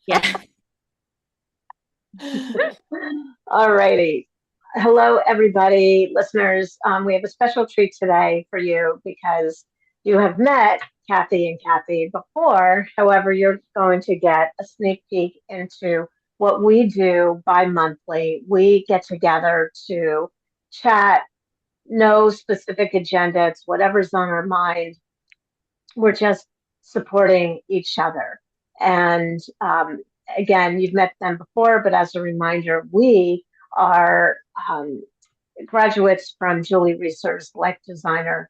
Yeah. All righty. Hello, everybody, listeners. We have a special treat today for you because you have met Kathy and Kathy before. However, you're going to get a sneak peek into what we do bi-monthly. We get together to chat, no specific agenda. It's whatever's on our mind. We're just supporting each other. And again, you've met them before, but as a reminder, we are graduates from Julie Reeser's Life Designer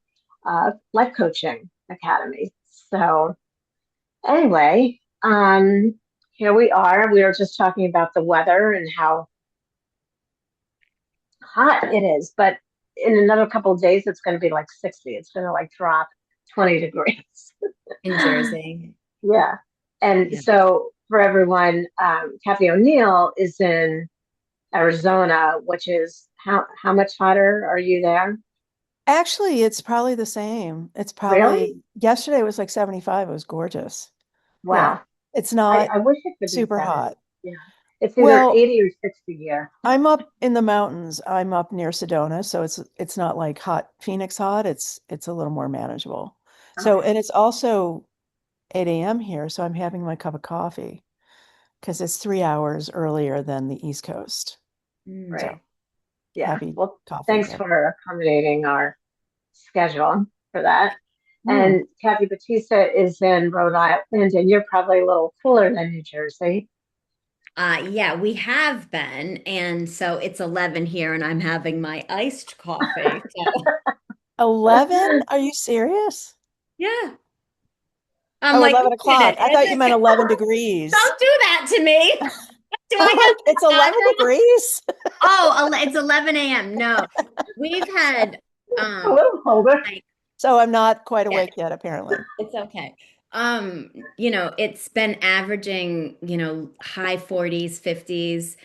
Life Coaching Academy. So, anyway, here we are. We were just talking about the weather and how hot it is, but in another couple of days, it's going to be like 60. It's going to like drop 20 degrees. In Jersey. Yeah. And Yeah. so for everyone, Kathy O'Neill is in Arizona, which is how much hotter are you there? Actually, it's probably the same. It's Really? probably yesterday was like 75. It was gorgeous. Yeah. Wow. It's not I wish it could be super 70. hot. Yeah. It's either Well, 80 or 60 here. I'm up in the mountains. I'm up near Sedona, so it's not like hot Phoenix hot. It's a little more manageable. So, Okay. and it's also 8 a.m. here, so I'm having my cup of coffee because it's 3 hours earlier than the East Coast. Mm. Right. So Yeah. happy Well, coffee thanks here. for accommodating our schedule for that. Hmm. And Kathy Batista is in Rhode Island, and you're probably a little cooler than New Jersey. Yeah, we have been. And so it's 11 here and I'm having my iced coffee. So 11? Are you serious? yeah. I'm Oh, like, 11 wait a minute, o'clock. I is thought you meant it? 11 degrees. Don't do that to me. Do I'm I like, it's have 11 asthma? degrees? It's 11 a.m. No, we've had A um little colder. like So I'm not quite yeah, awake yet, apparently. it's okay. It's been averaging, high 40s, 50s.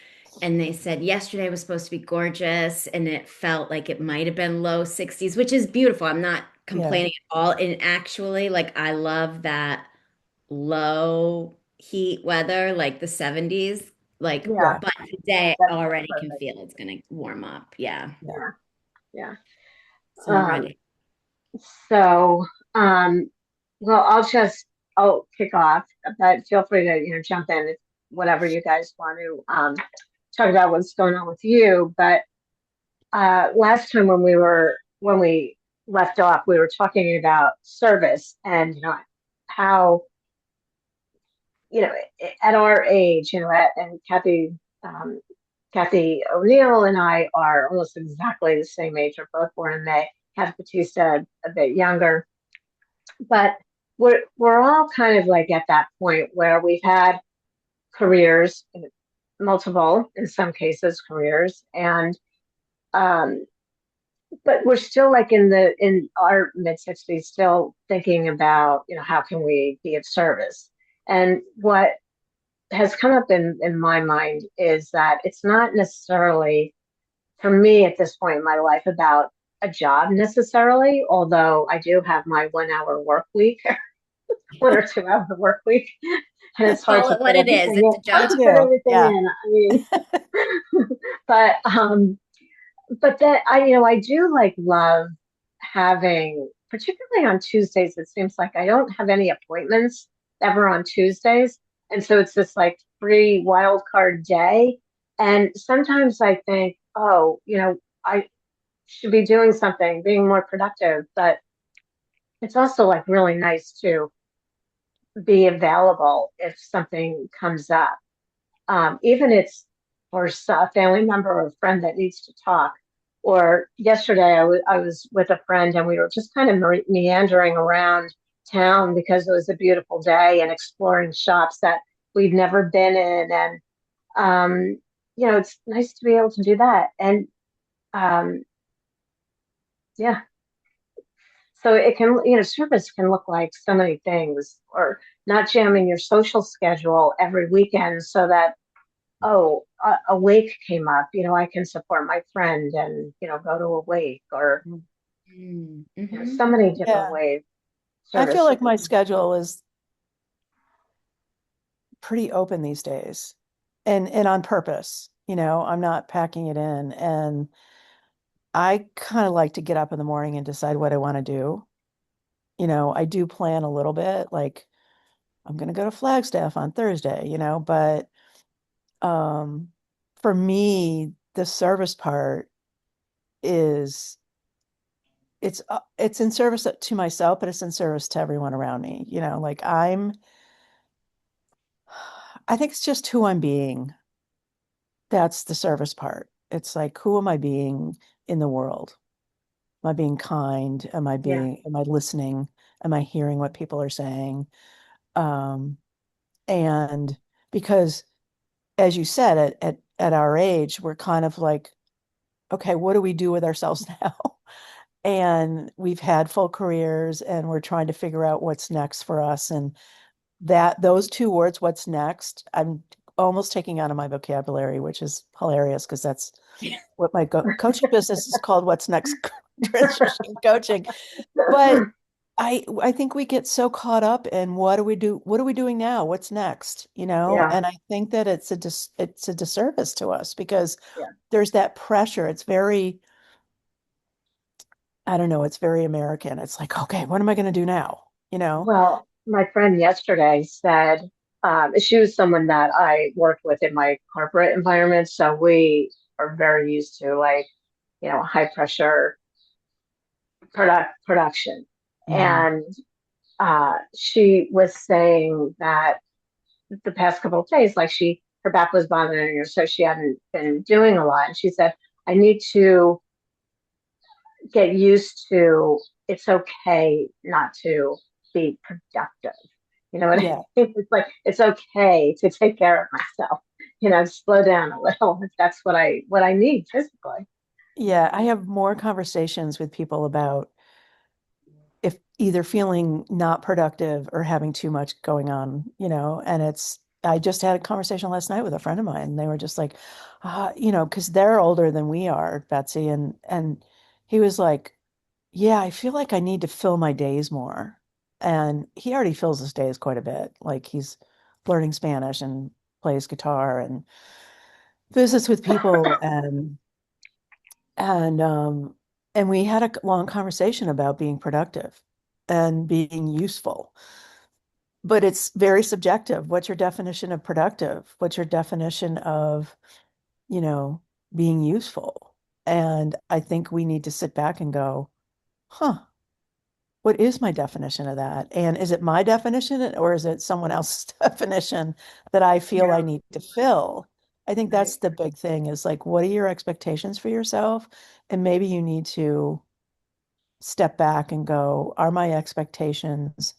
And they said yesterday was supposed to be gorgeous, and it felt like it might have been low 60s, which is beautiful. I'm not Yeah. complaining at all. And actually, like, I love that low heat weather, like the 70s. Like, Yeah, Yeah. but today I that's already can perfect. feel it's gonna warm up. Yeah. Yeah. Yeah, yeah. So I'm Um, ready. so, um, well, I'll kick off, but feel free to, jump in if whatever you guys want to talk about what's going on with you. But last time when we left off, we were talking about service and how at our age, and um, Kathy O'Neill and I are almost exactly the same age. We're both born in May. Kathy Batista a bit younger, but we're all kind of like at that point where we've had careers, multiple in some cases careers, and um, but we're still like in our mid 60s, still thinking about how can we be of service. And what has come up in my mind is that it's not necessarily for me at this point in my life about a job necessarily, although I do have my 1 hour work week, 1 or 2 hour work week, and it's hard Call to it what fit it is. everything It's in. a Hard Me job. to fit too. everything Yeah. in. I mean, but that I do like love having, particularly on Tuesdays. It seems like I don't have any appointments ever on Tuesdays, and so it's this like free wild card day. And sometimes I think, oh, I should be doing something, being more productive. But it's also like really nice to be available if something comes up. Even it's for a family member or a friend that needs to talk. Or yesterday, I was with a friend and we were just kind of meandering around town because it was a beautiful day and exploring shops that we'd never been in. And, it's nice to be able to do that. And um, yeah, so it can, service can look like so many things, or not jamming your social schedule every weekend so that, oh, a wake came up, I can support my friend and, go to a wake, or, Mm-hmm. so many different Yeah. ways I feel service. like my schedule is pretty open these days, and on purpose. I'm not packing it in. And I kind of like to get up in the morning and decide what I want to do. I do plan a little bit, like I'm going to go to Flagstaff on Thursday, but um, for me, the service part is it's in service to myself, but it's in service to everyone around me. Like I think it's just who I'm being. That's the service part. It's like, who am I being in the world? Am I being kind? Yeah. Am I listening? Am I hearing what people are saying? Um, and because, as you said, at our age, we're kind of like, okay, what do we do with ourselves now? And we've had full careers and we're trying to figure out what's next for us. And those two words, what's next, I'm almost taking out of my vocabulary, which is hilarious because that's what my coaching business is called, what's next transition coaching. But I think we get so caught up in what do we do? What are we doing now? What's next? Yeah. And I think that it's a disservice to us because Yeah. there's that pressure. It's very, I don't know, it's very American. It's like, okay, what am I going to do now? You know? Well, my friend yesterday said, she was someone that I worked with in my corporate environment. So we are very used to like, high pressure production. Hmm. And she was saying that the past couple of days, like her back was bothering her, so she hadn't been doing a lot. And she said, I need to get used to it's okay not to be productive. You know what I Yeah. mean? It's like it's okay to take care of myself. Slow down a little. That's what I need physically. Yeah. I have more conversations with people about if either feeling not productive or having too much going on, and I just had a conversation last night with a friend of mine, and they were just like, because they're older than we are, Betsy, and he was like, yeah, I feel like I need to fill my days more. And he already fills his days quite a bit. Like he's learning Spanish and plays guitar and visits with people and um and we had a long conversation about being productive and being useful. But it's very subjective. What's your definition of productive? What's your definition of, you know, being useful? And I think we need to sit back and go, huh, what is my definition of that? And is it my definition or is it someone else's definition that I feel I Yeah, need to fill? I think right. that's the big thing is like, what are your expectations for yourself? And maybe you need to step back and go, are my expectations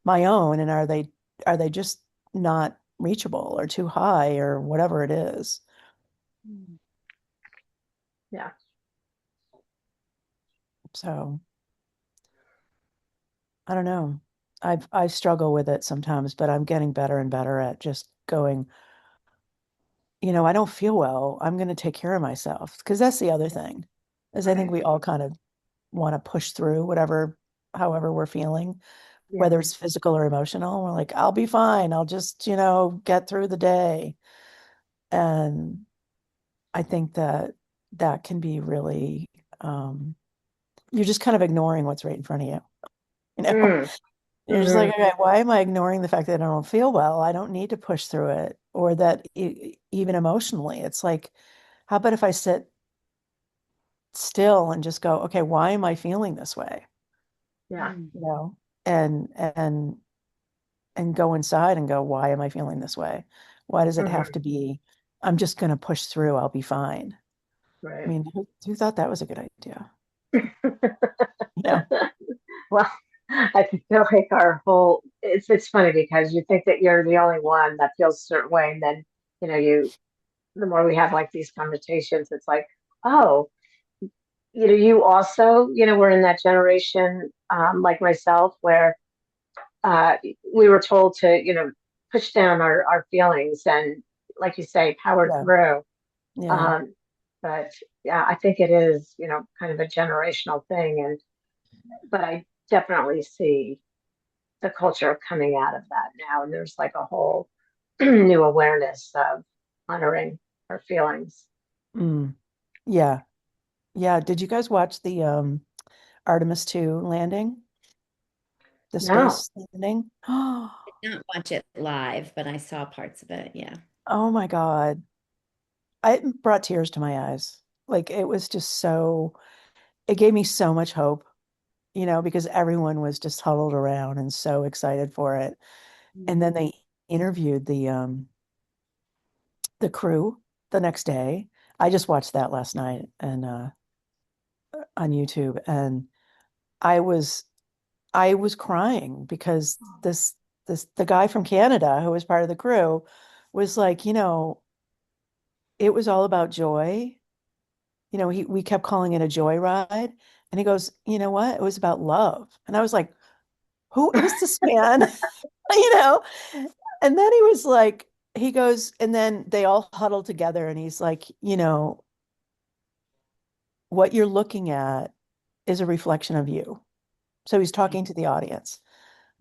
my own? And are they just not reachable or too high or whatever it is? Yeah. So I don't know. I struggle with it sometimes, but I'm getting better and better at just going, I don't feel well. I'm going to take care of myself. Because that's the other thing, is I think Right. we all kind of want to push through however we're feeling, whether Yeah. it's physical or emotional. We're like, I'll be fine. I'll just, get through the day. And I think that that can be really, you're just kind of ignoring what's right in front of you. You know, Mm, you're just like, hmm. okay, why am I ignoring the fact that I don't feel well? I don't need to push through it, or that even emotionally, it's like, how about if I sit still and just go, okay, why am I feeling this way? Yeah. You know, and and go inside and go, why am I feeling this way? Why does it have Hmm. to be, I'm just going to push through, I'll be fine. I Right. mean, who thought that was a good idea? You know? Well, I feel like our whole it's funny because you think that you're the only one that feels a certain way, and then you the more we have like these conversations, it's like, oh, you also, were in that generation, like myself, where uh, we were told to, push down our feelings and, like you say, power Yeah, through. yeah. Um, but yeah, I think it is, kind of a generational thing, but I definitely see the culture coming out of that now, and there's like a whole new awareness of honoring our feelings. Mm. Yeah. Yeah. Did you guys watch the Artemis 2 landing? The No. space landing? Did not watch it live, but I saw parts of it. Yeah. Oh my God. It brought tears to my eyes. Like it was just so, it gave me so much hope, because everyone was just huddled around and so excited for it. And then they interviewed the crew the next day. I just watched that last night and on YouTube, and I was I was crying because this the guy from Canada who was part of the crew was like, it was all about joy. We kept calling it a joy ride. And he goes, you know what? It was about love. And I was like, who is this man? You know? And then he was like, he goes, and then they all huddled together and he's like, what you're looking at is a reflection of you. So he's talking to the audience.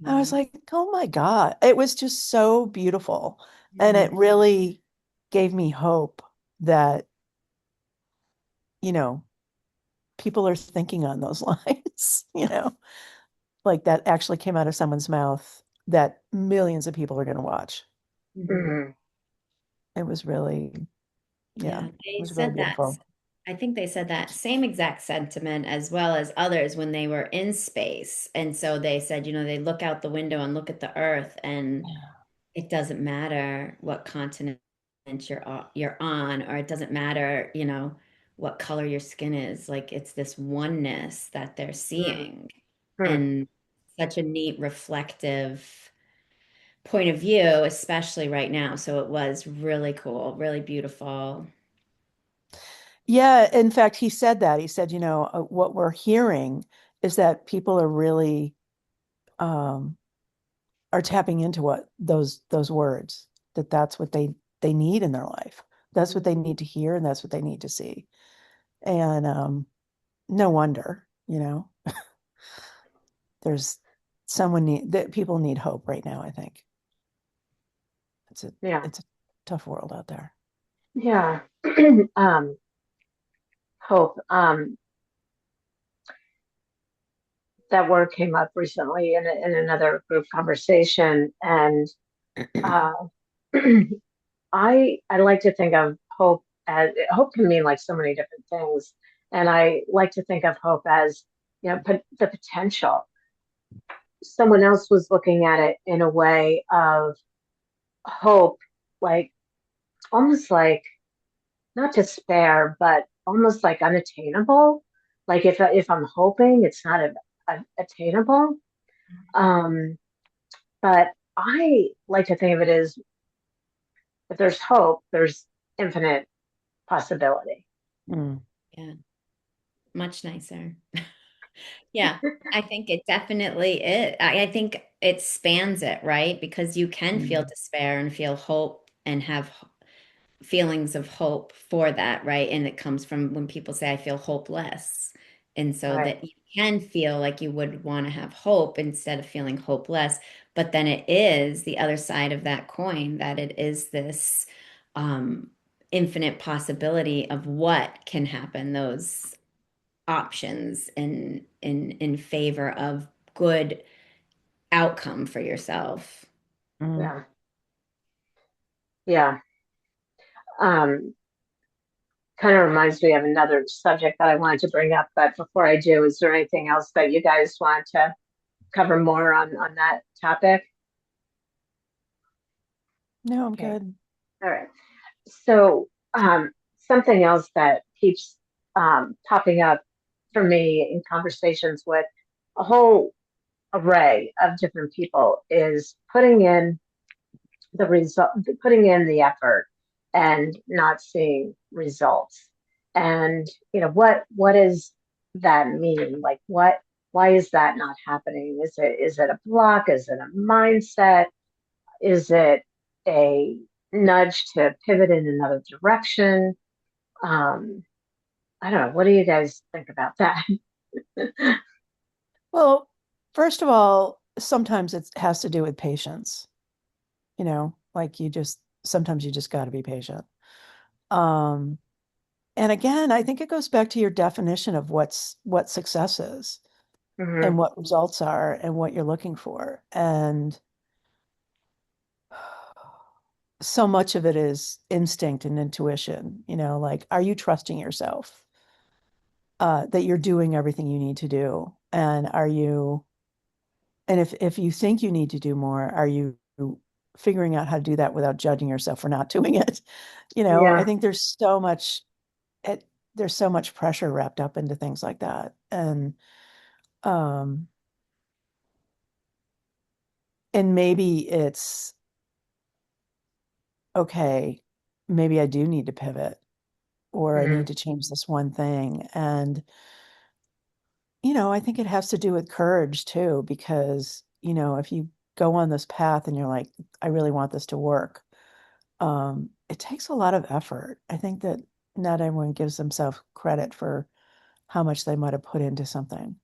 I was Yeah. like, oh my God. It was just so beautiful. And Yeah. it really gave me hope that, you know, people are thinking on those lines, like that actually came out of someone's mouth that millions of people are going to watch. Mhm. Mhm. It was really, yeah, Yeah, it they was really said that. beautiful. I think they said that same exact sentiment as well as others when they were in space. And so they said, they look out the window and look at the Earth, and it doesn't matter what continent you're on, or it doesn't matter, what color your skin is. Like it's this oneness that they're Mhm. seeing, Mhm. and such a neat reflective point of view, especially right now. So it was really cool, really beautiful. Yeah, in fact, he said that. He said, what we're hearing is that people are really um, are tapping into what those words, that's what they need in their life. That's what they need to hear, and that's what they need to see. And no wonder, there's someone need that people need hope right now, I think. It's a Yeah. it's a tough world out there. Yeah. um, hope. That word came up recently in another group conversation, and uh, I like to think of hope as hope can mean like so many different things, and I like to think of hope as the potential. Someone else was looking at it in a way of hope, like almost like not despair, but almost like unattainable. Like if I'm hoping, it's not attainable. Um, but I like to think of it as if there's hope, there's infinite possibility. Mm, Yeah, much nicer. Yeah, I think it definitely is. I think it spans it, right? Because you can feel mm, despair and feel hope and have feelings of hope for that, right? And it comes from when people say, I feel hopeless. And so Right. that you can feel like you would want to have hope instead of feeling hopeless. But then it is the other side of that coin that it is this um, infinite possibility of what can happen, those options in favor of good outcome for yourself. mm. Yeah. Yeah. Um, Kind of reminds me of another subject that I wanted to bring up, but before I do, is there anything else that you guys want to cover more on that topic? No, I'm Okay. good. All right. So, something else that keeps popping up for me in conversations with a whole array of different people is putting in the effort and not seeing results. And what does that mean? Like why is that not happening? Is it a block? Is it a mindset? Is it a nudge to pivot in another direction? Um, I don't know. What do you guys think about that? Well, first of all, sometimes it has to do with patience, Like sometimes you just got to be patient. Um, and again, I think it goes back to your definition of what success is and Hmm. what results are and what you're looking for. And so much of it is instinct and intuition, like, are you trusting yourself, that you're doing everything you need to do? And if you think you need to do more, are you figuring out how to do that without judging yourself for not doing it? I Yeah. think it, there's so much pressure wrapped up into things like that. Um, and maybe it's okay, maybe I do need to pivot or I need Hmm. to change this one thing. And, I think it has to do with courage too, because, if you go on this path and you're like, I really want this to work, it takes a lot of effort. I think that not everyone gives themselves credit for how much they might have put into something.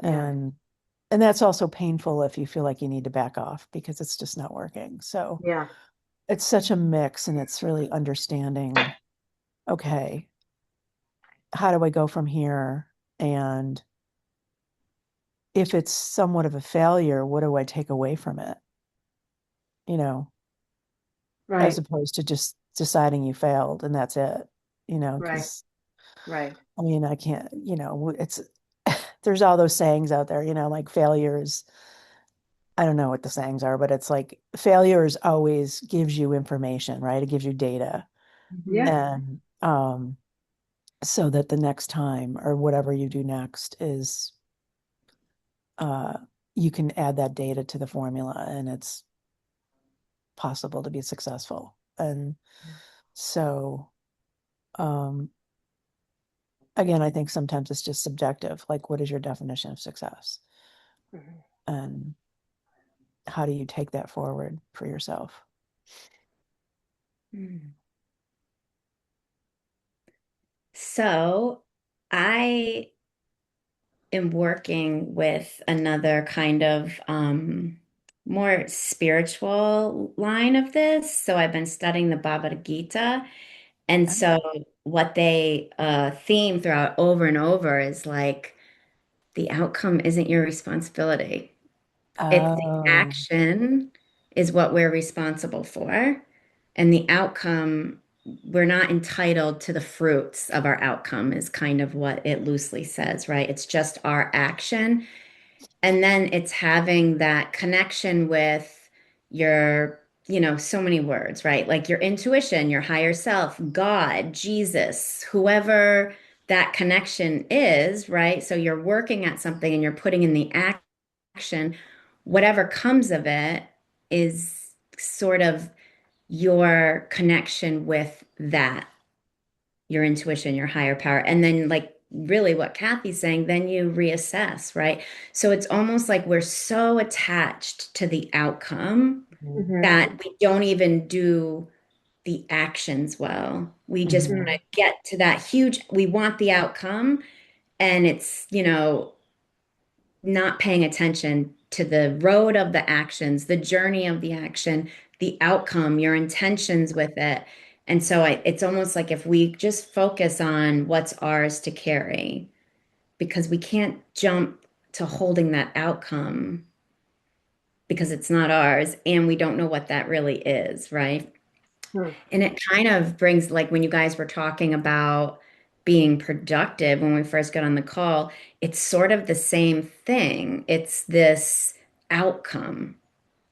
Yeah. And and that's also painful if you feel like you need to back off because it's just not working. So Yeah. it's such a mix and it's really understanding, okay, how do I go from here? And if it's somewhat of a failure, what do I take away from it? You know, as Right. opposed to just deciding you failed and that's it, Right. because Right. I mean, I can't, it's there's all those sayings out there, like failures. I don't know what the sayings are, but it's like failures always gives you information, right? It gives you data. Yeah. Mhm. And so that the next time or whatever you do next is uh you can add that data to the formula and it's possible to be successful. And so um again, I think sometimes it's just subjective. Like, what is your definition of success? Mhm. And how do you take that forward for yourself? Mm. So I am working with another kind of more spiritual line of this. So I've been studying the Bhagavad Gita. And so what they theme throughout over and over is like the outcome isn't your responsibility. It's the Oh, action is what we're responsible for. And the outcome, we're not entitled to the fruits of our outcome, is kind of what it loosely says, right? It's just our action. And then it's having that connection with so many words, right? Like your intuition, your higher self, God, Jesus, whoever that connection is, right? So you're working at something and you're putting in the action. Whatever comes of it is sort of your connection with that, your intuition, your higher power. And then, like, really what Kathy's saying, then you reassess, right? So it's almost like we're so attached to the outcome Hmm. that we don't even do the actions well. We just want mhm, to get to that huge, we want the outcome, and it's, not paying attention to the road of the actions, the journey of the action, the outcome, your intentions with it. And so it's almost like if we just focus on what's ours to carry, because we can't jump to holding that outcome because it's not ours and we don't know what that really is, right? Hmm. And it kind of brings, like when you guys were talking about being productive when we first got on the call, it's sort of the same thing. It's this outcome.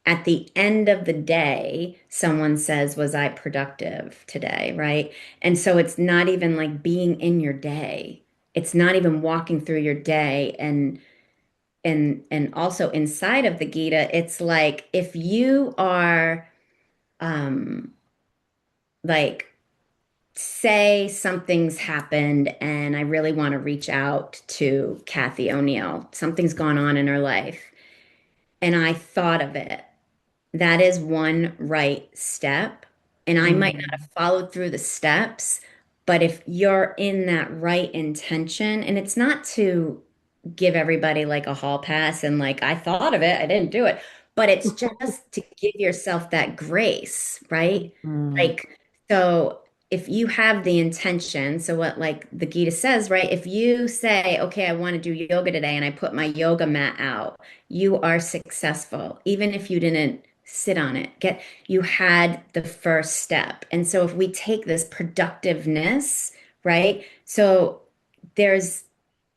At the end of the day, someone says, was I productive today? Right. And so it's not even like being in your day. It's not even walking through your day. And also inside of the Gita, it's like if you are um like say something's happened and I really want to reach out to Kathy O'Neill. Something's gone on in her life and I thought of it. That is one right step. And I might not mhm, have followed through the steps, but if you're in that right intention, and it's not to give everybody like a hall pass and like, I thought of it, I didn't do it. but it's just to give yourself that grace, right? Mm, Like, so if you have the intention, so what like the Gita says, right? If you say, okay, I want to do yoga today, and I put my yoga mat out, you are successful, even if you didn't sit on it. You had the first step. And so if we take this productiveness, right? So there's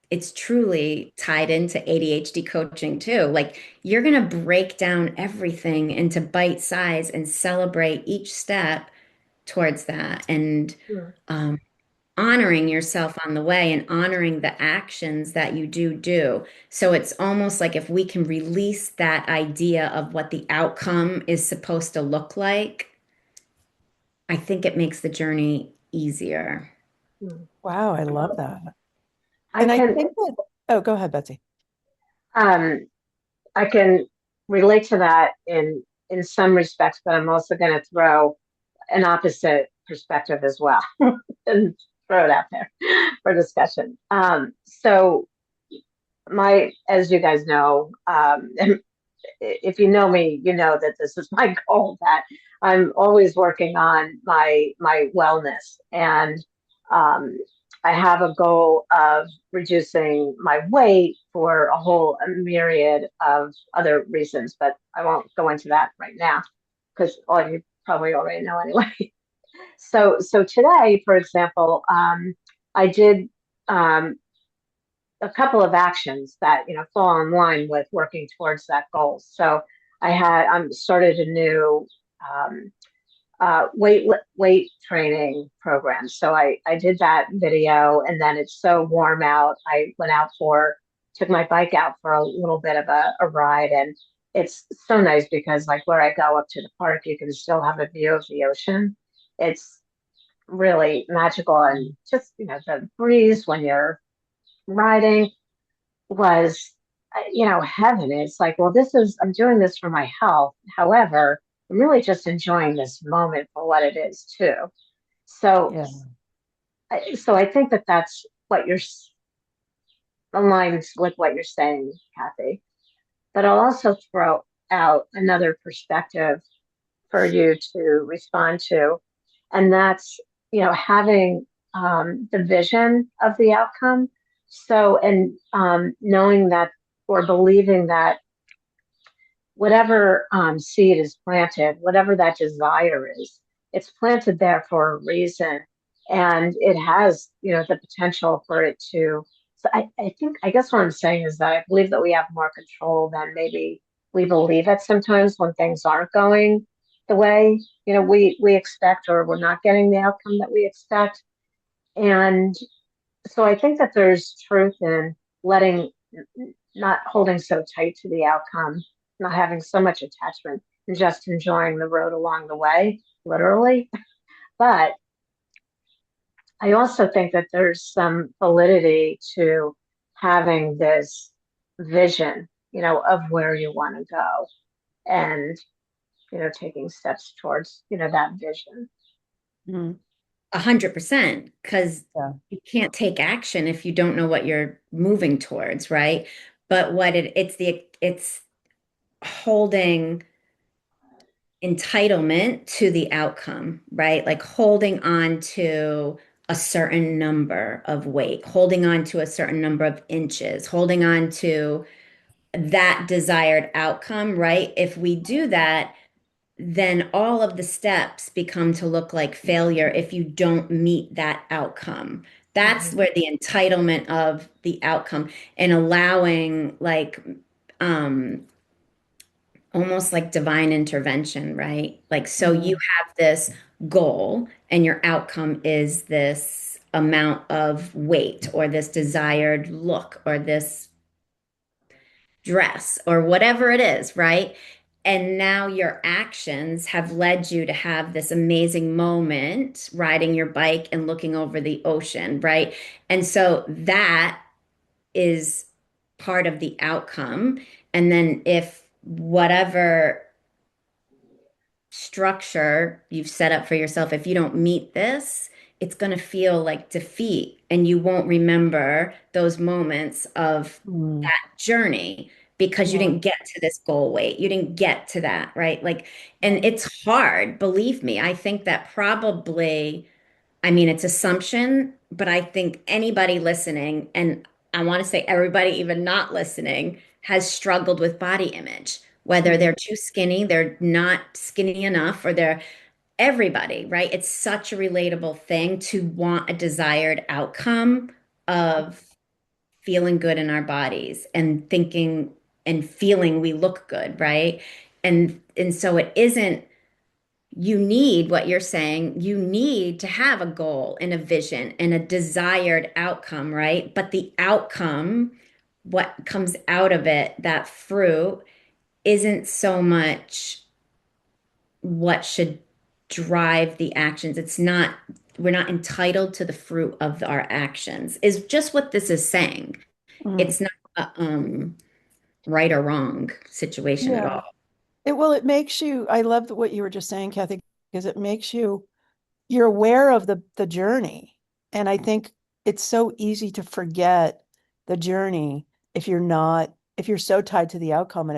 it's truly tied into ADHD coaching too. Like you're going to break down everything into bite size and celebrate each step towards that and Hmm. um, honoring yourself on the way and honoring the actions that you do. So it's almost like if we can release that idea of what the outcome is supposed to look like, I think it makes the journey easier. Hmm. wow, I love that. I And I can think that, oh, go ahead, Betsy. um I can relate to that in some respects, but I'm also going to throw an opposite perspective as well and throw it out there for discussion. So my, as you guys know, and if you know me, you know that this is my goal, that I'm always working on my wellness. And um, I have a goal of reducing my weight for a whole myriad of other reasons, but I won't go into that right now because all you probably already know anyway. So today, for example, I did um, a couple of actions that fall in line with working towards that goal. So I'm started a new um, weight training program. So I did that video, and then it's so warm out. I went out for took my bike out for a little bit of a ride, and it's so nice because like where I go up to the park, you can still have a view of the ocean. It's really magical, and just the breeze when you're riding was, heaven. It's like, well, I'm doing this for my health. However, I'm really just enjoying this moment for what it is too. So, Yeah. so I think that that's what you're aligned with what you're saying, Kathy. But I'll also throw out another perspective for you to respond to, and that's having the vision of the outcome. So, and knowing that or believing that whatever seed is planted, whatever that desire is, it's planted there for a reason, and it has the potential for it to. So I think I guess what I'm saying is that I believe that we have more control than maybe we believe it sometimes when things aren't going the way we expect, or we're not getting the outcome that we expect. And so I think that there's truth in letting, not holding so tight to the outcome, not having so much attachment, and just enjoying the road along the way, literally. But I also think that there's some validity to having this vision, of where you want to go, and taking steps towards that vision. Mm, 100%, because yeah. you can't take action if you don't know what you're moving towards, right? But it's holding entitlement to the outcome, right? Like holding on to a certain number of weight, holding on to a certain number of inches, holding on to that desired outcome, right? If we do that, then all of the steps become to look like failure if you don't meet that outcome. That's Mhm. where the entitlement of the outcome and allowing um almost like divine intervention, right? Like so you Mm, have this goal and your outcome is this amount of weight or this desired look or this dress or whatever it is, right? And now your actions have led you to have this amazing moment riding your bike and looking over the ocean, right? And so that is part of the outcome. And then if whatever structure you've set up for yourself, if you don't meet this, it's going to feel like defeat and you won't remember those moments of mm, that journey. because you Yeah. didn't get to this goal weight. You didn't get to that, right? Like, and it's hard, believe me. I think that probably, I mean, it's assumption, but I think anybody listening, and I want to say everybody even not listening, has struggled with body image, whether Mm, they're too skinny, they're not skinny enough, or they're everybody, right? It's such a relatable thing to want a desired outcome of feeling good in our bodies and thinking and feeling we look good, right? And so it isn't you need what you're saying. You need to have a goal and a vision and a desired outcome, right? But the outcome, what comes out of it, that fruit, isn't so much what should drive the actions. It's not, we're not entitled to the fruit of our actions, is just what this is saying. mm. It's not a right or wrong situation at Yeah. all. It makes you, I love what you were just saying, Kathy, because it makes you, you're aware of the journey. And I think it's so easy to forget the journey if you're not, if you're so tied to the outcome. And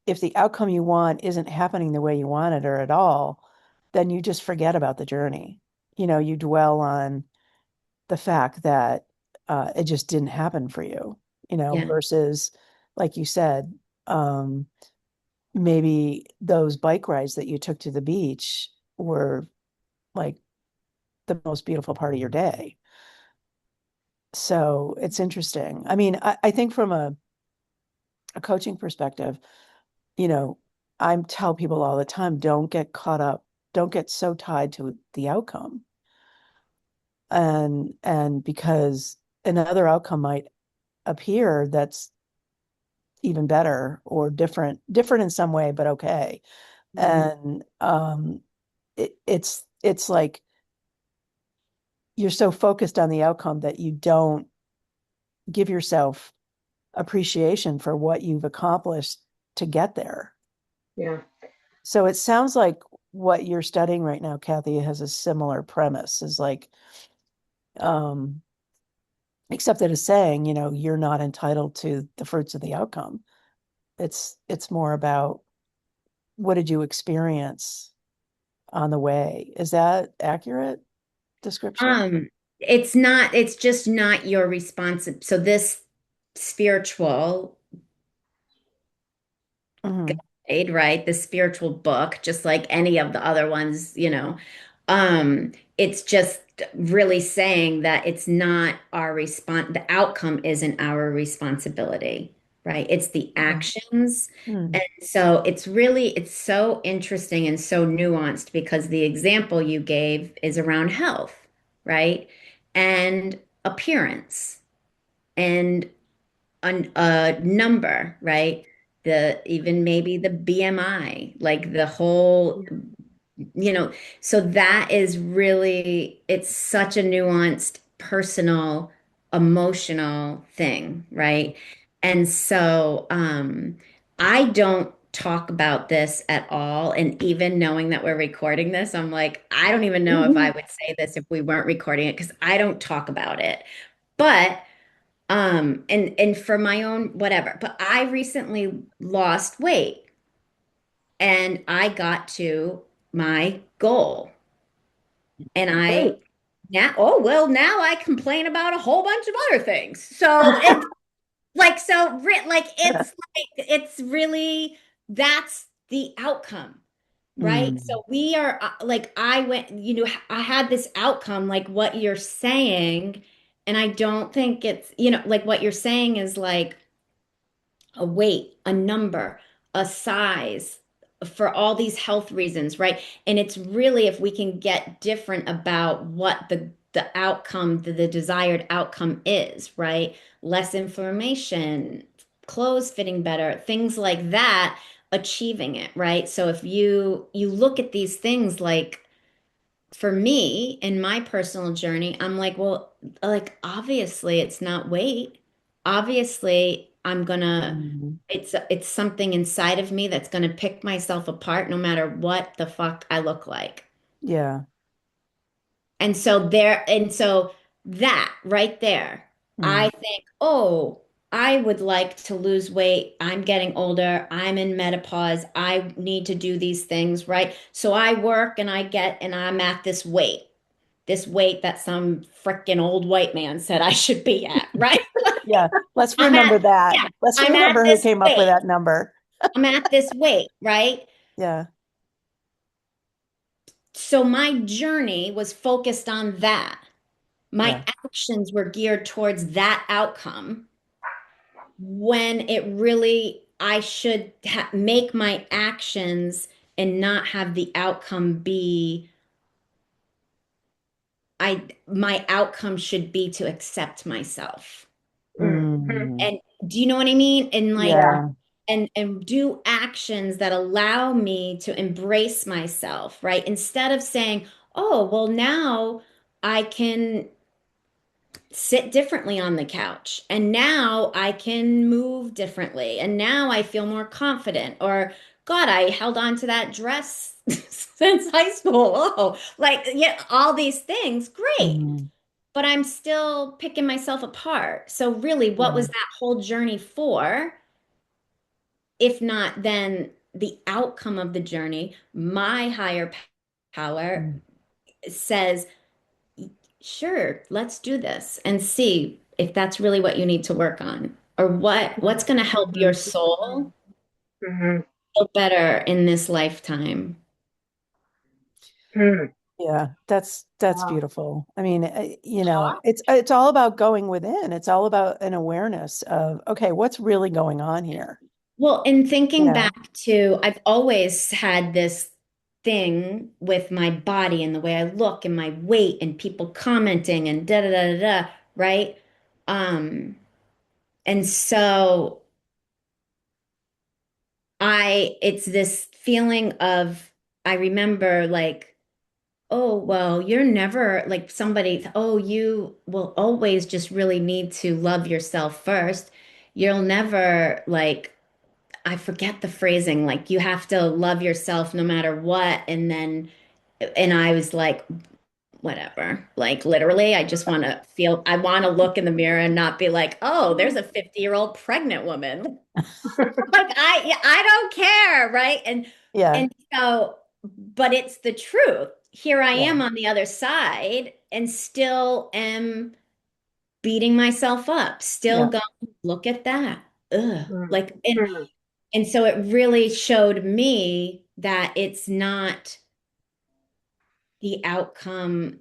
if the outcome you want isn't happening the way you want it or at all, then you just forget about the journey. You dwell on the fact that it just didn't happen for you, Yeah. versus, like you said, maybe those bike rides that you took to the beach were like the most beautiful part of your day. So it's interesting. I mean, I think from a coaching perspective, you know, I tell people all the time, don't get caught up, don't get so tied to the outcome. And because another outcome might appear that's even better or different in some way, but okay. Mhm. And it's like you're so focused on the outcome that you don't give yourself appreciation for what you've accomplished to get there. Yeah. So it sounds like what you're studying right now, Kathy, has a similar premise, is like, um, except that it's saying, you're not entitled to the fruits of the outcome. It's more about what did you experience on the way. Is that accurate description? Um, it's not, it's just not your response. So this spiritual Hmm. guide, right? The spiritual book, just like any of the other ones, it's just really saying that it's not our response, the outcome isn't our responsibility, right? It's the actions. Mm. And so it's so interesting and so nuanced because the example you gave is around health, right? And appearance and a number, right? The even maybe the BMI, like the whole, you know, so that is really, it's such a nuanced, personal, emotional thing, right? And so I don't talk about this at all. And even knowing that we're recording this, I'm like, I don't even know if I would say this if we weren't recording it because I don't talk about it. But and for my own whatever, but I recently lost weight and I got to my goal. And I Great. now, oh well, now I complain about a whole bunch of other things. So it's like like it's really that's the outcome, right? Mm. So we are like I went, I had this outcome like what you're saying, and I don't think it's, like what you're saying is like a weight, a number, a size for all these health reasons, right? And it's really if we can get different about what the outcome, the desired outcome is, right? Less inflammation, clothes fitting better, things like that, achieving it, right? So if you look at these things like for me in my personal journey, I'm like, well, like obviously it's not weight. Obviously, Mm. it's something inside of me that's gonna pick myself apart no matter what the fuck I look like. Yeah. And so that right there, I Mm. think, oh. I would like to lose weight. I'm getting older. I'm in menopause. I need to do these things, right? So I work and I'm at this weight that some frickin' old white man said I should be at, right? Yeah. Let's I'm remember at, that. yeah, Let's I'm at remember who this came up with weight. that number. I'm at this weight, right? Yeah. So my journey was focused on that. My Yeah. actions were geared towards that outcome when it really, I should make my actions and not have the outcome be, my outcome should be to accept myself. Mm. And do you know what I mean? And like, Yeah. Yeah. and do actions that allow me to embrace myself, right? Instead of saying, oh, well, now I can sit differently on the couch. And now I can move differently. And now I feel more confident. Or, God, I held on to that dress since high school. Oh, like, yeah, all these things. Great. Mm. But I'm still picking myself apart. So, really, what Yeah. was that whole journey for? If not, then the outcome of the journey, my higher power Mm. says, sure, let's do this and see if that's really what you need to work on or what's going to help your Mhm. soul Mhm. feel better in this lifetime. Mhm. Yeah, that's Wow. beautiful. I mean, it's all about going within. It's all about an awareness of, okay, what's really going on here? Well, in You thinking know? back to, I've always had this thing with my body and the way I look and my weight and people commenting and da da da da da, right? Um, and so it's this feeling of, I remember like, oh, well, you're never like somebody, oh, you will always just really need to love yourself first. You'll never like, I forget the phrasing, like you have to love yourself no matter what. And I was like, whatever. Like literally, I just want to feel, I want to look in the mirror and not be like, oh, there's a 50-year-old pregnant woman. Like I don't care, right? Yeah, And so, but it's the truth. Here I yeah, am on the other side and still am beating myself up, still yeah, going, look at that. Ugh. Mhm. Like and so it really showed me that it's not the outcome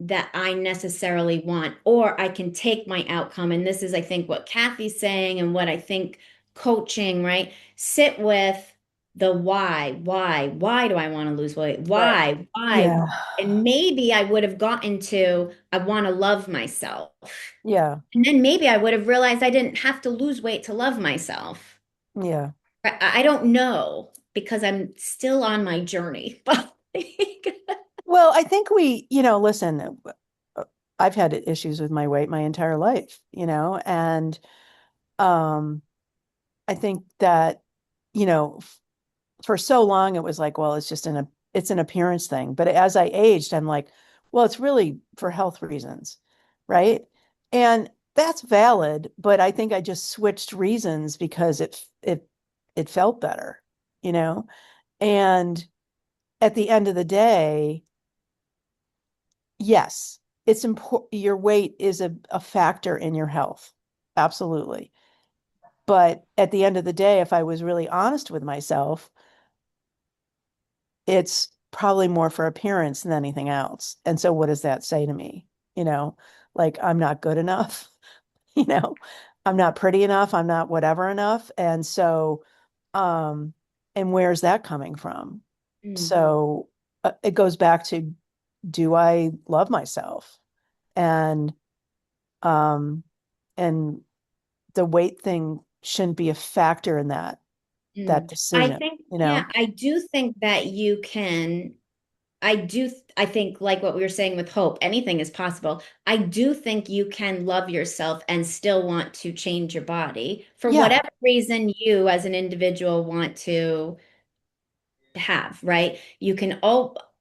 that I necessarily want, or I can take my outcome. And this is, I think, what Kathy's saying and what I think coaching, right? Sit with the why do I want to lose weight? Right. Why? yeah, And maybe I would have gotten to, I want to love myself. yeah, And then maybe I would have realized I didn't have to lose weight to love myself. yeah. I don't know because I'm still on my journey. But Well, I think listen, I've had issues with my weight my entire life, and um, I think that, for so long it was like, well, it's an appearance thing. But as I aged, I'm like, well, it's really for health reasons, right? And that's valid, but I think I just switched reasons because it felt better, you know? And at the end of the day, yes, it's important. Your weight is a factor in your health. Absolutely. But at the end of the day, if I was really honest with myself, it's probably more for appearance than anything else. And so what does that say to me? You know, like I'm not good enough, you know, I'm not pretty enough, I'm not whatever enough. And so, um, and where's that coming from? Mm. So it goes back to, do I love myself? And um, and the weight thing shouldn't be a factor in that Mm. I decision, think, you yeah, know? I do think that you can. I think, like what we were saying with hope, anything is possible. I do think you can love yourself and still want to change your body for Yeah, whatever reason you as an individual want to have, right? You can,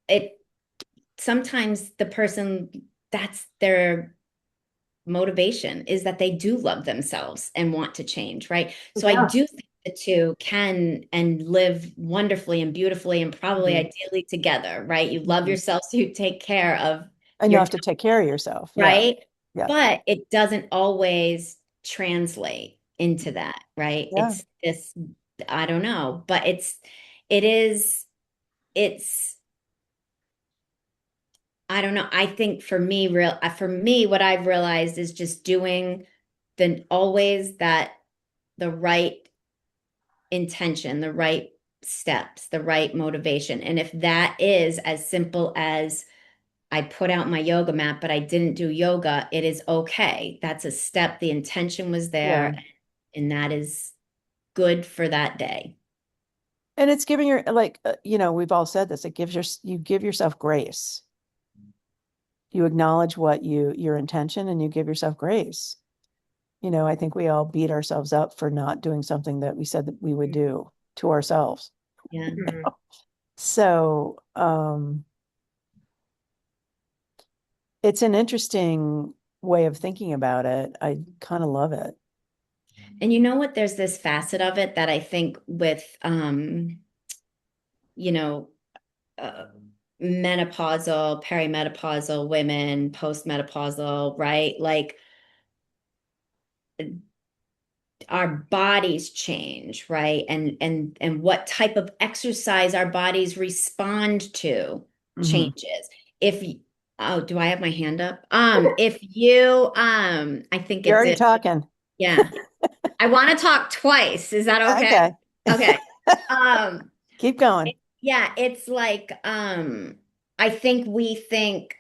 it, sometimes the person, that's their motivation is that they do love themselves and want to change, right? So I Yeah. do think the two can and live wonderfully and beautifully and probably Mhm. ideally together, right? You love Mhm. yourself, so you take care of your, Enough to take care of yourself. Yeah. right? Yeah. But it doesn't always translate into that, right? Yeah. It's this, I don't know, but it is, it's, I don't know. I think for me, what I've realized is just doing always the right intention, the right steps, the right motivation. And if that is as simple as I put out my yoga mat, but I didn't do yoga, it is okay. That's a step. The intention was Yeah. there, and that is good for that day. And it's giving your like we've all said this, it gives you give yourself grace. You acknowledge what your intention and you give yourself grace. I think we all beat ourselves up for not doing something that we said that we would do to ourselves. Yeah. Mhm. So, it's an interesting way of thinking about it. I kind of love it. And you know what? There's this facet of it that I think with, you know, uh, menopausal, perimenopausal women, postmenopausal, right? Like our bodies change, right? And what type of exercise our bodies respond to Hmm. changes. If oh, do I have my hand up? If you I think You're it's already it. talking. Yeah. I want to talk twice. Is that okay? Okay. Okay. Um Keep going. yeah, it's like I think we think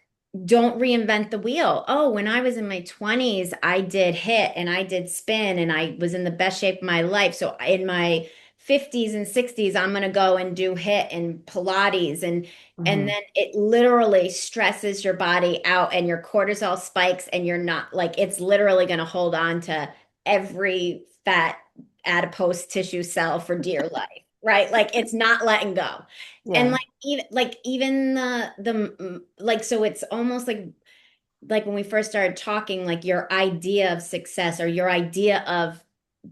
don't reinvent the wheel. Oh, when I was in my 20s, I did hit and I did spin and I was in the best shape of my life. So in my 50s and 60s, I'm going to go and do hit and Pilates and Hmm. then it literally stresses your body out and your cortisol spikes and you're not like it's literally going to hold on to every fat adipose tissue cell for dear life, right? Like it's not letting go. And Yeah. like even like so it's almost like when we first started talking, like your idea of success or your idea of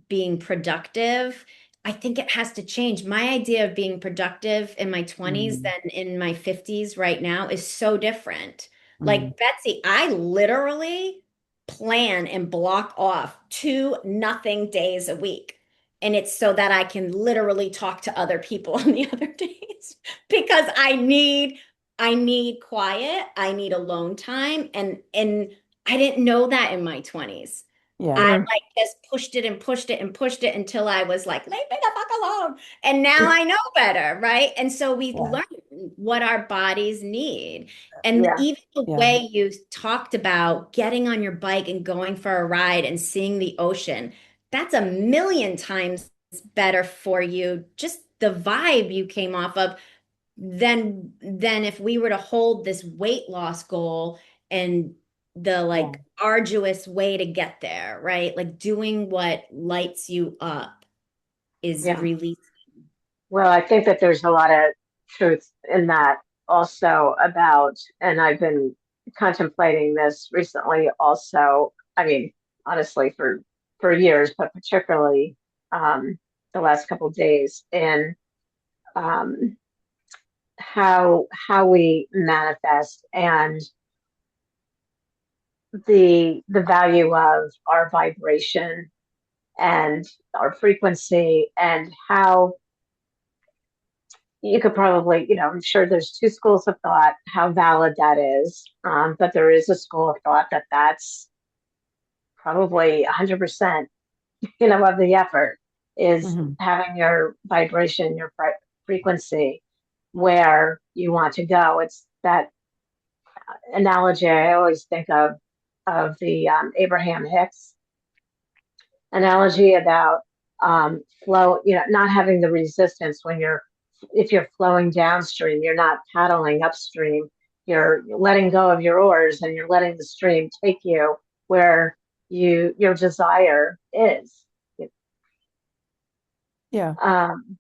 being productive, I think it has to change. My idea of being productive in my 20s Hmm. than in my 50s right now is so different. Hmm. Like Betsy, I literally plan and block off two nothing days a week. And it's so that I can literally talk to other people on the other days because I need quiet, I need alone time and I didn't know that in my 20s. Yeah. I Mm. like just pushed it and pushed it and pushed it until I was like, leave me the fuck alone. And now I know better, right? And so we Yeah. learn what our bodies need. And Yeah. even the Yeah. way you talked about getting on your bike and going for a ride and seeing the ocean, that's a million times better for you. Just the vibe you came off of than if we were to hold this weight loss goal and the Yeah. like arduous way to get there, right? Like doing what lights you up is Yeah. really Well, I think that there's a lot of truth in that also about, and I've been contemplating this recently also. I mean, honestly, for years, but particularly um, the last couple of days, in um, how we manifest and the value of our vibration and our frequency and how you could probably, I'm sure there's two schools of thought how valid that is, but there is a school of thought that that's probably 100%, of the effort is Hmm. having your vibration, your frequency where you want to go. It's that analogy I always think of the Abraham Hicks analogy about flow, not having the resistance when if you're flowing downstream, you're not paddling upstream. You're letting go of your oars and you're letting the stream take you where your desire is. Yeah. Um,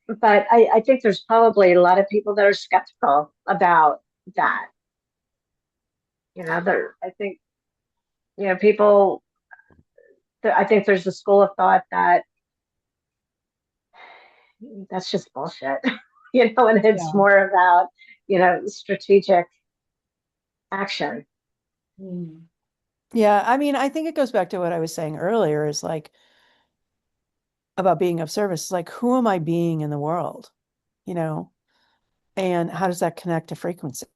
but I think there's probably a lot of people that are skeptical about that. I think, people, I think there's a school of thought that that's just bullshit, and it's Yeah. more about, strategic action. Mm. Yeah, I mean, I think it goes back to what I was saying earlier is like about being of service. Like, who am I being in the world? You know, and how does that connect to frequency?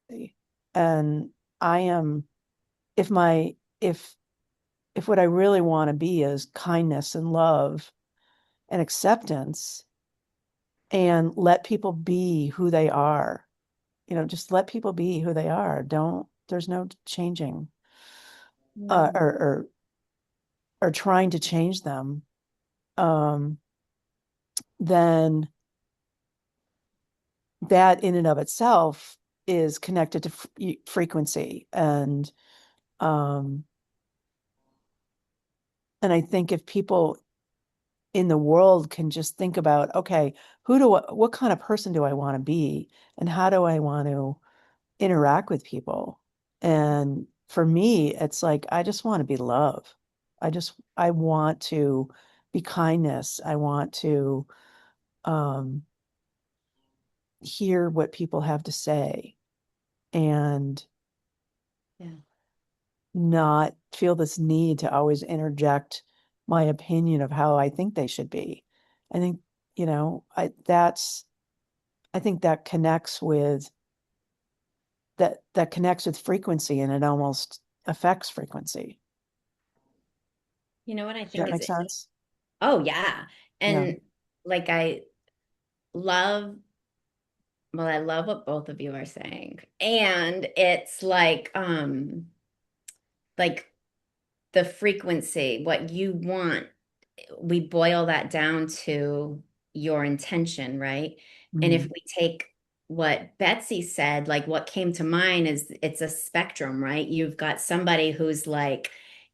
And I am, if my, if what I really want to be is kindness and love and acceptance and let people be who they are, just let people be who they are. There's no changing, uh, Mm. or, or, or trying to change them. Um, then that in and of itself is connected to frequency. Um, and I think if people in the world can just think about, okay, what kind of person do I want to be? And how do I want to interact with people? And for me, it's like, I just want to be love. I want to be kindness. I want to um, hear what people have to say and Yeah. not feel this need to always interject my opinion of how I think they should be. I think, I think that connects with that connects with frequency and it almost affects frequency. You know what I Does think that is, make sense? oh yeah. Yeah. And like I love, well, I love what both of you are saying. And it's like the frequency, what you want, we boil that down to your intention, right? And if Mhm. we take what Betsy said, like what came to mind is it's a spectrum, right? You've got somebody who's like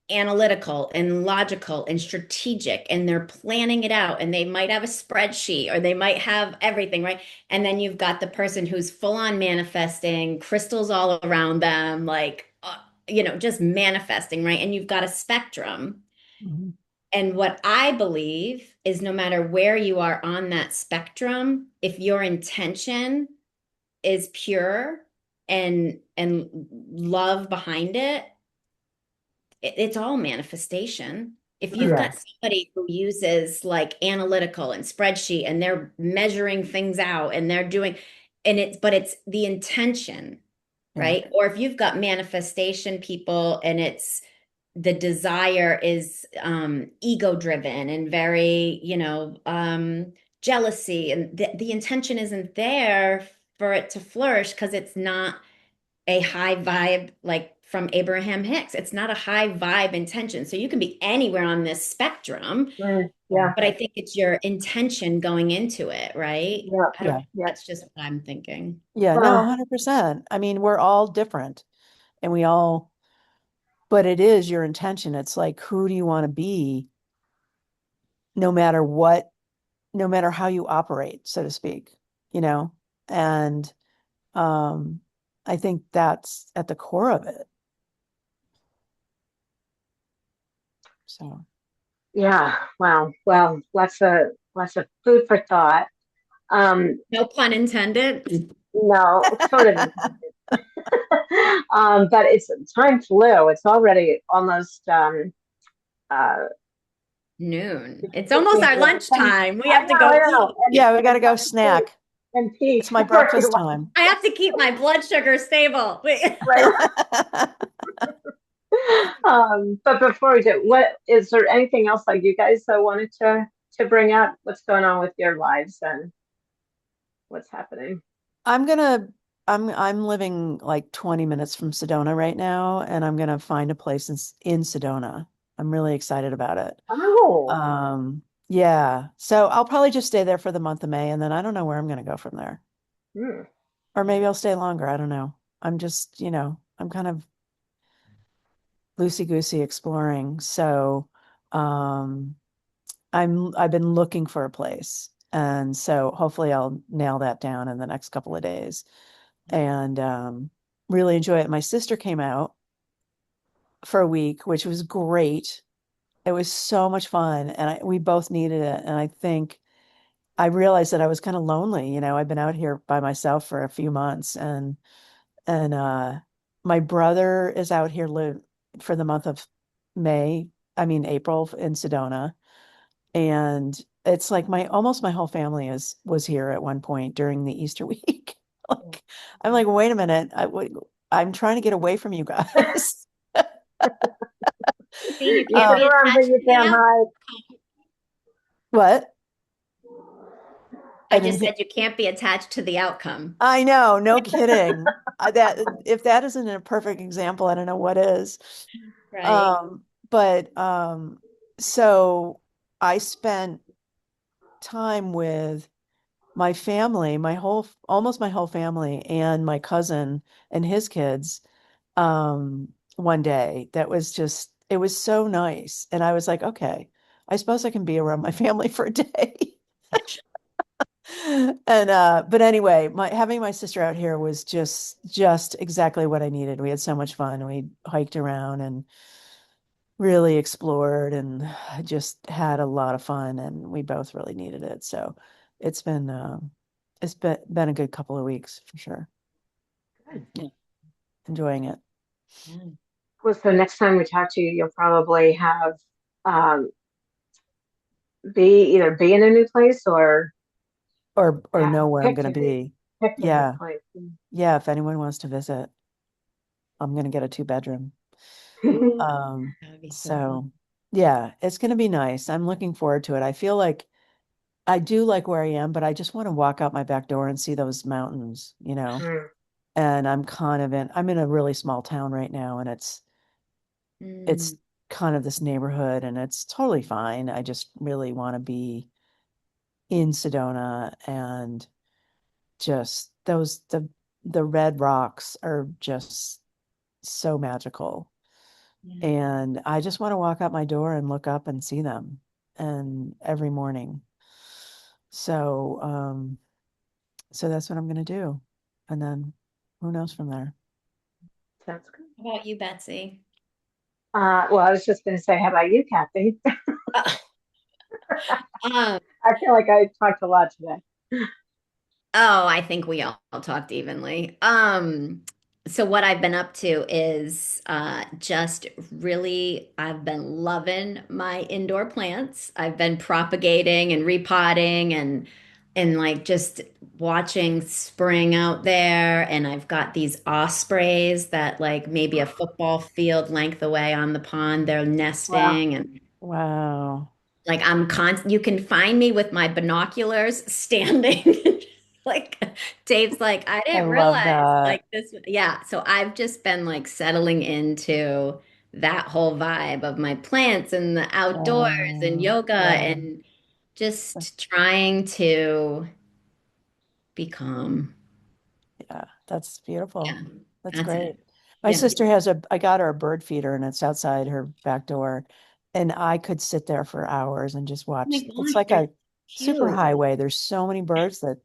analytical and logical and strategic, and they're planning it out, and they might have a spreadsheet or they might have everything, right? And then you've got the person who's full on manifesting, crystals all around them, like, just manifesting, right? And you've got a spectrum. Mhm. And what I believe is no matter where you are on that spectrum, if your intention is pure and love behind it, it's all manifestation. If you've Mm, got somebody who uses like analytical and spreadsheet and they're measuring things out and they're doing, but it's the intention, Yeah. right? Or if you've got manifestation people and it's the desire is ego driven and very, jealousy, and the intention isn't there for it to flourish because it's not a high vibe, like from Abraham Hicks. It's not a high vibe intention. So you can be anywhere on this spectrum, Yeah. yeah, but I think it's your intention going into it, right? yeah, I don't, Yeah. yeah. that's just what I'm thinking. Yeah. No, Well, 100%. I mean, we're all different and but it is your intention. It's like, who do you want to be no matter what, no matter how you operate, so to speak, you know? And um, I think that's at the core of it. So, yeah, wow. Well, lots of food for thought. No pun intended. No, sort of. But it's time flew. It's already almost uh Noon. It's almost 15 our minutes. And lunchtime. We I have to know, I go know. eat. yeah, we got And to go time to eat snack. and peak. It's my Right, breakfast time. I have to keep my blood sugar stable. Wait. right. But before we do, what is there anything else like you guys wanted to bring up? What's going on with your lives and what's happening? I'm gonna I'm living like 20 minutes from Sedona right now, and I'm gonna find a place in Sedona. I'm really excited about it. Oh, Yeah. So I'll probably just stay there for the month of May, and then I don't know where I'm gonna go from there. hmm. Or maybe I'll stay longer. I don't know. I'm just, I'm kind of loosey-goosey exploring. So um I've been looking for a place. And so hopefully I'll nail that down in the next couple of days and really enjoy it. My sister came out. for a week, which was great. It was so much fun, and we both needed it. And I think I realized that I was kind of lonely. I've been out here by myself for a few months, and my brother is out here live for the month of April in Sedona, and it's like my almost my whole family is was here at one point during the Easter week. Like, I'm like, wait a minute, I'm trying to get away from you guys. See, you You can't can be Um, run, but attached you to the can't outcome. hide. what? I I just didn't said hear. you can't be attached to the outcome. I know, no kidding. That if that isn't a perfect example, I don't know what is. Right. But so I spent time with my family, almost my whole family, and my cousin and his kids, one day. That was just, it was so nice. And I was like, okay, I suppose I can be around my family for a day. But anyway, my having my sister out here was just exactly what I needed. We had so much fun. We hiked around and really explored and just had a lot of fun, and we both really needed it. So it's been it's been a good couple of weeks for sure. Good. Yeah, enjoying it. Yeah. Well, so next time we talk to you, you'll probably have um, be in a new place or Or have know where I'm picked gonna a new be. picked a new Yeah. place. Yeah, if anyone wants to visit, I'm gonna get a two-bedroom. Ooh, Um, that would be so fun. so yeah, it's gonna be nice. I'm looking forward to it. I feel like I do like where I am, but I just want to walk out my back door and see those mountains. Mm, And I'm in a really small town right now, and it's Mm, kind of this neighborhood, and it's totally fine. I just really want to be in Sedona, and just the red rocks are just so magical. yeah. And I just want to walk out my door and look up and see them and every morning. So so that's what I'm gonna do. And then who knows from there. sounds good. How about you, Betsy? Well, I was just going to say, how about you, Kathy? Uh, um, I feel like I talked a lot today. Oh, I think we all talked evenly. So what I've been up to is just really, I've been loving my indoor plants. I've been propagating and repotting and like just watching spring out there. And I've got these ospreys that like maybe a football field length away on the pond, they're Wow. nesting and Wow. like you can find me with my binoculars standing. Like Dave's like, I I didn't love realize that. like this. Yeah. So I've just been like settling into that whole vibe of my plants and the outdoors and yoga Yeah. and just trying to be calm. Yeah, that's beautiful. Yeah. That's That's great. it. My Yeah. sister I got her a bird feeder, and it's outside her back door. And I could sit there for hours and just Oh my watch. It's gosh, like they're a super cute. highway. There's so many birds that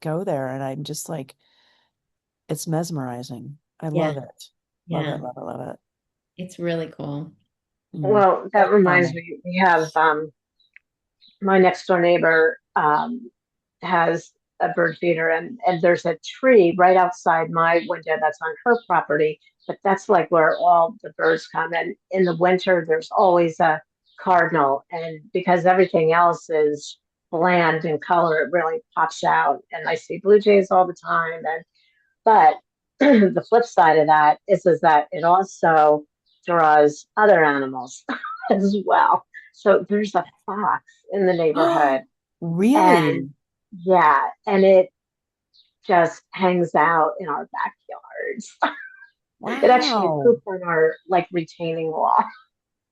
go there. And I'm just like, it's mesmerizing. I Yeah. love it. Love it, Yeah. love it, love it. It's really cool. Mm. Well, that Very reminds calming. me, we have my next door neighbor has a bird feeder, and there's a tree right outside my window that's on her property, but that's like where all the birds come. And in the winter, there's always a cardinal, and because everything else is bland in color, it really pops out. And I see blue jays all the time, and but the flip side of that is that it also draws other animals as well. So there's a fox in the neighborhood, and Really? yeah, and it just hangs out in our backyards. It actually Wow. pooped on our like retaining wall.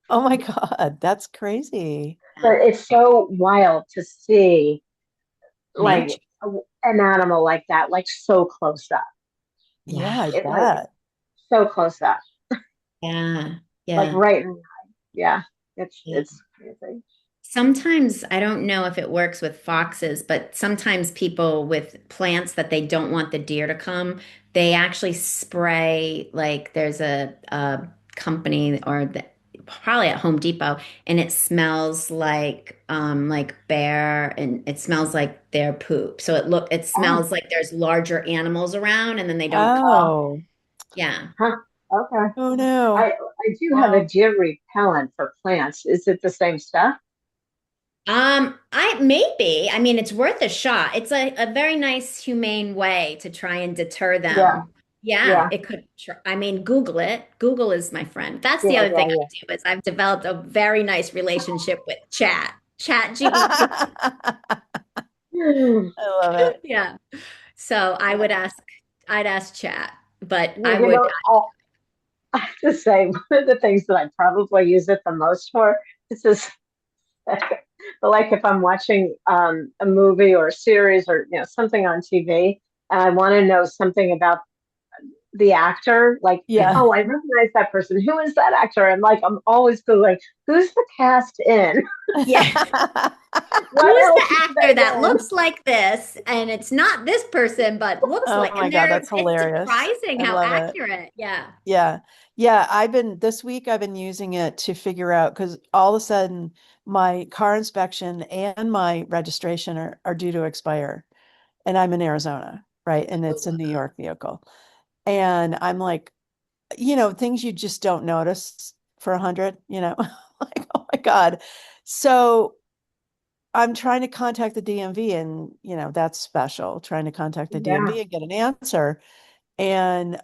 Oh my God, that's crazy. Yeah. But it's so wild to see like Nature. an animal like that, like so close up. Yeah, I It like bet. so close up, Yeah. like Yeah. right. Yeah, Yeah. it's crazy. Sometimes I don't know if it works with foxes, but sometimes people with plants that they don't want the deer to come, they actually spray like there's a company or probably at Home Depot, and it smells like bear, and it smells like their poop. So it Oh, smells like there's larger animals around and then they don't come. Oh, Yeah. huh. Okay. oh no. I do have a Wow. deer repellent for plants. Is it the same stuff? I maybe. I mean, it's worth a shot. It's a very nice, humane way to try and deter Yeah, them. Yeah, yeah, it could. I mean, Google it. Google is my friend. That's the yeah, other thing yeah, I do is I've developed a very nice relationship with Chat GPT. I yeah. love it. Yeah. So I'd ask Chat, but Well, I would. I have to say, one of the things that I probably use it the most for is this, like if I'm watching a movie or a series or something on TV, and I want to know something about the actor, like, Yeah. oh, I recognize that person. Who is that actor? And like, I'm always Googling, who's the cast in? Yeah. What Who's the else have actor they that been? looks like this and it's not this person but looks Oh like, my and God, that's it's hilarious. surprising I how love it. accurate. Yeah. Yeah. Yeah. This week I've been using it to figure out because all of a sudden my car inspection and my registration are due to expire. And I'm in Arizona, right? And it's a New York vehicle. And I'm like, things you just don't notice for 100, like, oh my God. So I'm trying to contact the DMV and, that's special, trying to contact the Yeah. DMV and get an answer. And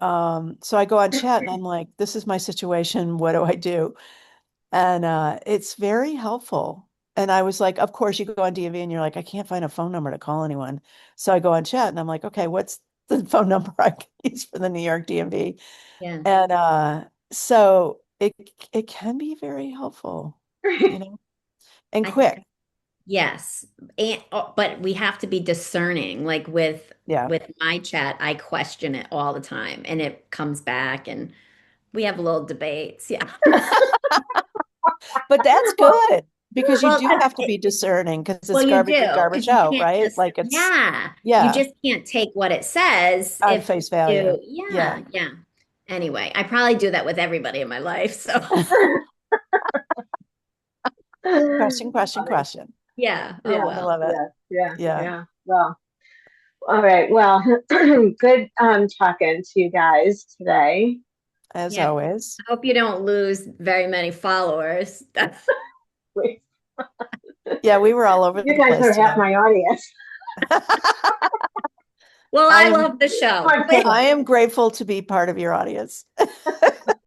so I go on chat and I'm like, this is my situation. What do I do? And it's very helpful. And I was like, of course, you go on DMV and you're like, I can't find a phone number to call anyone. So I go on chat and I'm like, okay, what's the phone number I can use for the New York DMV? Yeah. And so it can be very helpful, and I think quick. yes. And but we have to be discerning. Like Yeah. with my chat, I question it all the time and it comes back and we have little debates. Yeah. But that's Well, good because you Well, do have to be discerning because well, it's you garbage in, do, garbage because you out, can't right? just, Like yeah, you yeah, just can't take what it says on if face value. you, Yeah. yeah, yeah. Anyway, I probably do that with everybody in my life. So, Question, question, funny. question. yeah. Oh, Yeah, I well. love it. yeah, yeah, Yeah, yeah. Well, all right. Well, good talking to you guys today. as Yeah. always. I hope you don't lose very many followers. We- Yeah, we were all over You the guys place are half today. my audience. Well, I I am love the show. I'm kidding. I am grateful to be part of your audience.